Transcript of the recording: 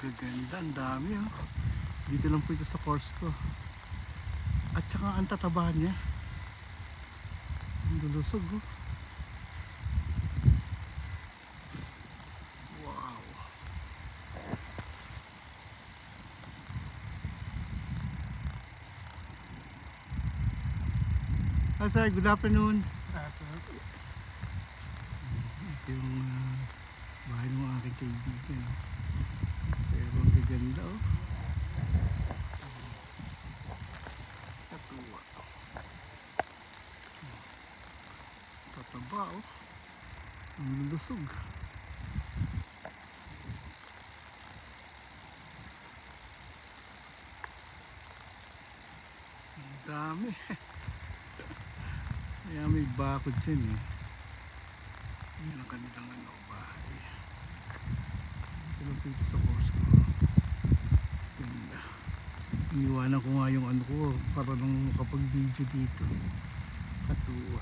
gaganda, ang dami oh. Dito lang po ito sa course ko. At saka ang tataba niya. Ang lulusog oh. Wow. Ah, sir, good afternoon. Ito yung bahay ng aking kaibigan. Pero ang gaganda oh. Katuwa. Tataba oh. Ang lusog. Ang dami. Kaya may bakod dyan eh. Yan ang kanilang bahay. Ito lang dito sa course ko. Ganda. Iniwanan ko nga yung ano ko para nung kapag video dito. Katuwa.